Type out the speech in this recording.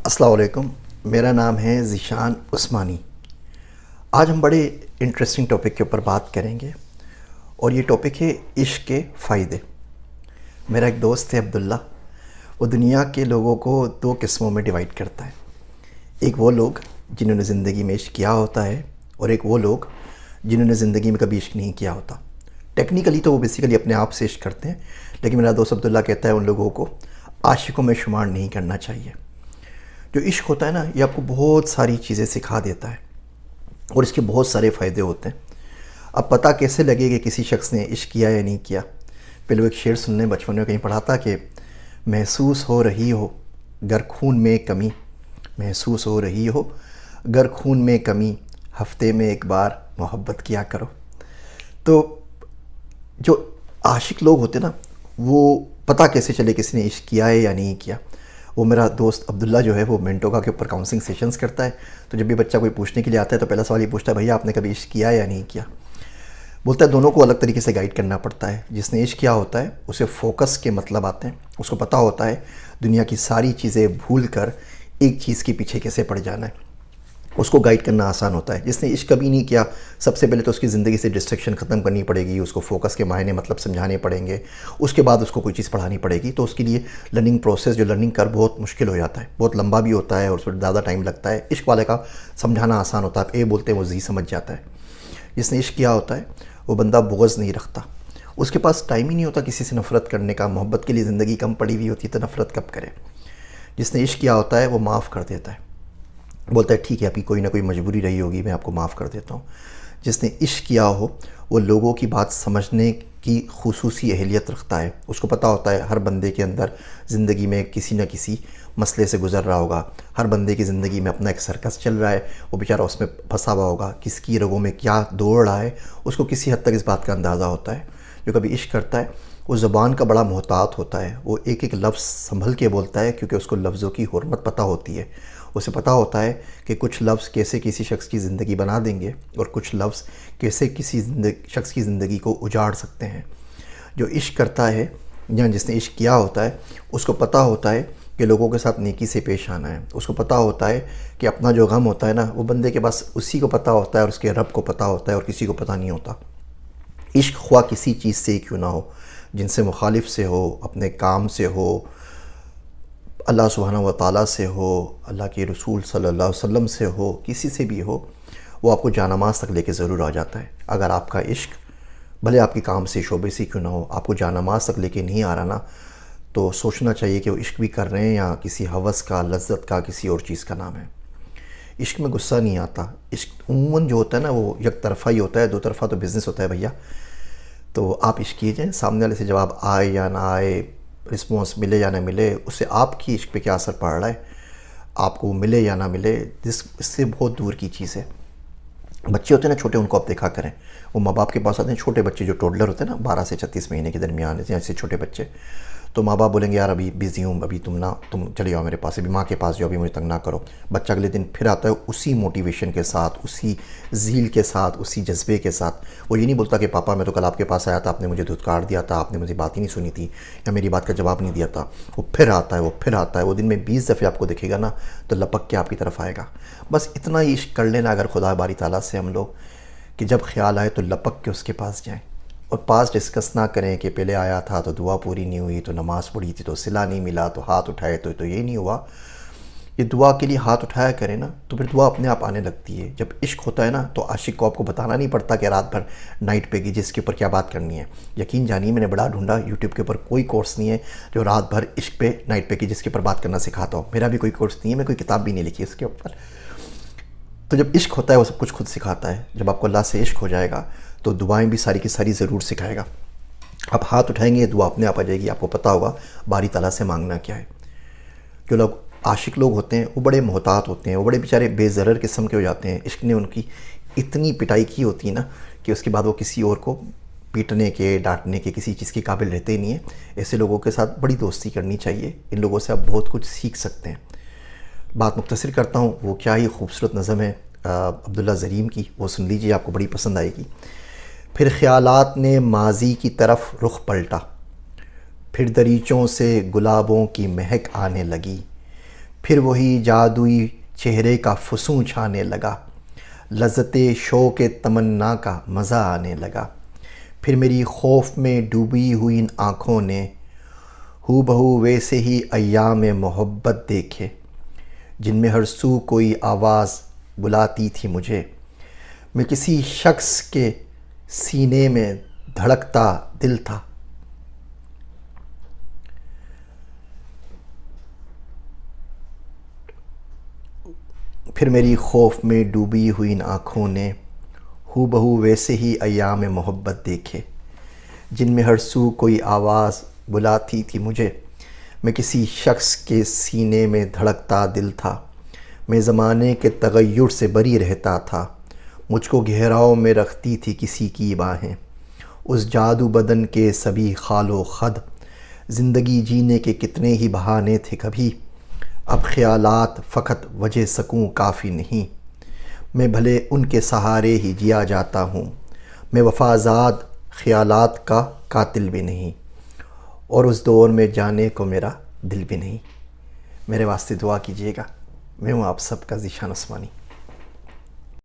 السلام علیکم، میرا نام ہے ذیشان عثمانی۔ آج ہم بڑے انٹرسٹنگ ٹاپک کے اوپر بات کریں گے، اور یہ ٹاپک ہے عشق کے فائدے۔ میرا ایک دوست ہے عبداللہ، وہ دنیا کے لوگوں کو دو قسموں میں ڈیوائیڈ کرتا ہے۔ ایک وہ لوگ جنہوں نے زندگی میں عشق کیا ہوتا ہے، اور ایک وہ لوگ جنہوں نے زندگی میں کبھی عشق نہیں کیا ہوتا۔ ٹیکنیکلی تو وہ بیسیکلی اپنے آپ سے عشق کرتے ہیں، لیکن میرا دوست عبداللہ کہتا ہے ان لوگوں کو عاشقوں میں شمار نہیں کرنا چاہیے۔ جو عشق ہوتا ہے نا، یہ آپ کو بہت ساری چیزیں سکھا دیتا ہے، اور اس کے بہت سارے فائدے ہوتے ہیں۔ اب پتہ کیسے لگے کہ کسی شخص نے عشق کیا یا نہیں کیا؟ پہلے وہ ایک شعر سننے بچپن میں کہیں پڑھا تھا کہ محسوس ہو رہی ہو گر خون میں کمی، محسوس ہو رہی ہو گر خون میں کمی، ہفتے میں ایک بار محبت کیا کرو۔ تو جو عاشق لوگ ہوتے ہیں نا، وہ پتہ کیسے چلے کسی نے عشق کیا ہے یا نہیں کیا؟ وہ میرا دوست عبداللہ جو ہے وہ مینٹوگا کے اوپر کاؤنسلنگ سیشنز کرتا ہے، تو جب بھی بچہ کوئی پوچھنے کے لیے آتا ہے تو پہلا سوال یہ پوچھتا ہے، بھیا آپ نے کبھی عشق کیا ہے یا نہیں کیا؟ بولتا ہے دونوں کو الگ طریقے سے گائیڈ کرنا پڑتا ہے۔ جس نے عشق کیا ہوتا ہے اسے فوکس کے مطلب آتے ہیں، اس کو پتہ ہوتا ہے دنیا کی ساری چیزیں بھول کر ایک چیز کے پیچھے کیسے پڑ جانا ہے، اس کو گائیڈ کرنا آسان ہوتا ہے۔ جس نے عشق کبھی نہیں کیا، سب سے پہلے تو اس کی زندگی سے ڈسٹریکشن ختم کرنی پڑے گی، اس کو فوکس کے معنی مطلب سمجھانے پڑیں گے، اس کے بعد اس کو کوئی چیز پڑھانی پڑے گی۔ تو اس کے لیے لرننگ پروسیس، جو لرننگ کر بہت مشکل ہو جاتا ہے، بہت لمبا بھی ہوتا ہے، اور اس میں زیادہ ٹائم لگتا ہے۔ عشق والے کا سمجھانا آسان ہوتا ہے، آپ اے بولتے ہیں وہ زی سمجھ جاتا ہے۔ جس نے عشق کیا ہوتا ہے وہ بندہ بغض نہیں رکھتا، اس کے پاس ٹائم ہی نہیں ہوتا کسی سے نفرت کرنے کا۔ محبت کے لیے زندگی کم پڑی ہوئی ہوتی ہے تو نفرت کب کرے؟ جس نے عشق کیا ہوتا ہے وہ معاف کر دیتا ہے، بولتا ہے ٹھیک ہے، ابھی کوئی نہ کوئی مجبوری رہی ہوگی، میں آپ کو معاف کر دیتا ہوں۔ جس نے عشق کیا ہو وہ لوگوں کی بات سمجھنے کی خصوصی اہلیت رکھتا ہے، اس کو پتہ ہوتا ہے ہر بندے کے اندر زندگی میں کسی نہ کسی مسئلے سے گزر رہا ہوگا، ہر بندے کی زندگی میں اپنا ایک سرکس چل رہا ہے، وہ بیچارہ اس میں پھنسا ہوا ہوگا، کس کی رگوں میں کیا دوڑ رہا ہے، اس کو کسی حد تک اس بات کا اندازہ ہوتا ہے۔ جو کبھی عشق کرتا ہے وہ زبان کا بڑا محتاط ہوتا ہے، وہ ایک ایک لفظ سنبھل کے بولتا ہے، کیونکہ اس کو لفظوں کی حرمت پتہ ہوتی ہے۔ اسے پتہ ہوتا ہے کہ کچھ لفظ کیسے کسی شخص کی زندگی بنا دیں گے، اور کچھ لفظ کیسے کسی شخص کی زندگی کو اجاڑ سکتے ہیں۔ جو عشق کرتا ہے یا جس نے عشق کیا ہوتا ہے، اس کو پتہ ہوتا ہے کہ لوگوں کے ساتھ نیکی سے پیش آنا ہے، اس کو پتہ ہوتا ہے کہ اپنا جو غم ہوتا ہے نا، وہ بندے کے پاس اسی کو پتہ ہوتا ہے، اور اس کے رب کو پتہ ہوتا ہے، اور کسی کو پتہ نہیں ہوتا۔ عشق خواہ کسی چیز سے ہی کیوں نہ ہو، جن سے مخالف سے ہو، اپنے کام سے ہو، اللہ سبحانہ و تعالیٰ سے ہو، اللہ کے رسول صلی اللہ علیہ وسلم سے ہو، کسی سے بھی ہو، وہ آپ کو جانماز تک لے کے ضرور آ جاتا ہے۔ اگر آپ کا عشق بھلے آپ کے کام سے شعبے سے کیوں نہ ہو، آپ کو جانماز تک لے کے نہیں آ رہا نا، تو سوچنا چاہیے کہ وہ عشق بھی کر رہے ہیں یا کسی ہوس کا، لذت کا، کسی اور چیز کا نام ہے۔ عشق میں غصہ نہیں آتا۔ عشق عموماً جو ہوتا ہے نا وہ یک طرفہ ہی ہوتا ہے، دو طرفہ تو بزنس ہوتا ہے بھیا۔ تو آپ عشق کیجئے، سامنے والے سے جواب آئے یا نہ آئے، رسپانس ملے یا نہ ملے، اس سے آپ کی عشق پہ کیا اثر پڑ رہا ہے، آپ کو ملے یا نہ ملے، اس سے بہت دور کی چیز ہے۔ بچے ہوتے ہیں نا چھوٹے، ان کو آپ دیکھا کریں، وہ ماں باپ کے پاس آتے ہیں، چھوٹے بچے جو ٹوڈلر ہوتے ہیں نا، 12 سے 36 مہینے کے درمیان ایسے چھوٹے بچے، تو ماں باپ بولیں گے یار ابھی بزی ہوں، ابھی تم چلے جاؤ میرے پاس، ابھی ماں کے پاس جاؤ، ابھی مجھے تنگ نہ کرو۔ بچہ اگلے دن پھر آتا ہے اسی موٹیویشن کے ساتھ، اسی ذیل کے ساتھ، اسی جذبے کے ساتھ۔ وہ یہ نہیں بولتا کہ پاپا میں تو کل آپ کے پاس آیا تھا، آپ نے مجھے دھتکار دیا تھا، آپ نے مجھے بات ہی نہیں سنی تھی، یا میری بات کا جواب نہیں دیا تھا۔ وہ پھر آتا ہے، وہ پھر آتا ہے، وہ دن میں 20 دفعے آپ کو دیکھے گا نا تو لپک کے آپ کی طرف آئے گا۔ بس اتنا ہی عشق کر لینا اگر خدا باری تعالیٰ سے ہم لوگ، کہ جب خیال آئے تو لپک کے اس کے پاس جائیں، اور پاس ڈسکس نہ کریں کہ پہلے آیا تھا تو دعا پوری نہیں ہوئی، تو نماز پڑھی تھی تو صلہ نہیں ملا، تو ہاتھ اٹھائے تو یہ نہیں ہوا۔ یہ دعا کے لیے ہاتھ اٹھایا کریں نا تو پھر دعا اپنے آپ آنے لگتی ہے۔ جب عشق ہوتا ہے نا تو عاشق کو آپ کو بتانا نہیں پڑتا کہ رات بھر نائٹ پہ کی جس کے اوپر کیا بات کرنی ہے۔ یقین جانیے میں نے بڑا ڈھونڈا، یوٹیوب کے اوپر کوئی کورس نہیں ہے جو رات بھر عشق پہ نائٹ پہ کی جس کے اوپر بات کرنا سکھاتا ہوں۔ میرا بھی کوئی کورس نہیں ہے، میں کوئی کتاب بھی نہیں لکھی اس کے اوپر۔ تو جب عشق ہوتا ہے وہ سب کچھ خود سکھاتا ہے۔ جب آپ کو اللہ سے عشق ہو جائے گا تو دعائیں بھی ساری کی ساری ضرور سکھائے گا۔ آپ ہاتھ اٹھائیں گے دعا اپنے آپ آ جائے گی، آپ کو پتہ ہوگا باری تعالیٰ سے مانگنا کیا ہے۔ جو لوگ عاشق لوگ ہوتے ہیں وہ بڑے محتاط ہوتے ہیں، وہ بڑے بیچارے بے ضرر قسم کے ہو جاتے ہیں۔ عشق نے ان کی اتنی پٹائی کی ہوتی ہے نا کہ اس کے بعد وہ کسی اور کو پیٹنے کے، ڈانٹنے کے، کسی چیز کے قابل رہتے ہی نہیں ہیں۔ ایسے لوگوں کے ساتھ بڑی دوستی کرنی چاہیے، ان لوگوں سے آپ بہت کچھ سیکھ سکتے ہیں۔ بات مختصر کرتا ہوں، وہ کیا ہی خوبصورت نظم ہے عبداللہ زریم کی، وہ سن لیجئے، آپ کو بڑی پسند آئے گی۔ پھر خیالات نے ماضی کی طرف رخ پلٹا، پھر دریچوں سے گلابوں کی مہک آنے لگی، پھر وہی جادوئی چہرے کا فسوں چھانے لگا، لذت شوق تمنا کا مزہ آنے لگا۔ پھر میری خوف میں ڈوبی ہوئی ان آنکھوں نے ہو بہو ویسے ہی ایام محبت دیکھے، جن میں ہر سو کوئی آواز بلاتی تھی مجھے۔ میں کسی شخص کے سینے میں دھڑکتا دل تھا۔ پھر میری خوف میں ڈوبی ہوئی ان آنکھوں نے ہو بہو ویسے ہی ایام محبت دیکھے، جن میں ہر سو کوئی آواز بلاتی تھی مجھے۔ میں کسی شخص کے سینے میں دھڑکتا دل تھا، میں زمانے کے تغیر سے بری رہتا تھا۔ مجھ کو گہراؤں میں رکھتی تھی کسی کی باہیں، اس جادو بدن کے سبھی خال و خد۔ زندگی جینے کے کتنے ہی بہانے تھے کبھی، اب خیالات فقط وجہ سکوں کافی نہیں۔ میں بھلے ان کے سہارے ہی جیا جاتا ہوں، میں وفازاد خیالات کا قاتل بھی نہیں، اور اس دور میں جانے کو میرا دل بھی نہیں۔ میرے واسطے دعا کیجیے گا۔ میں ہوں آپ سب کا ذیشان عثمانی۔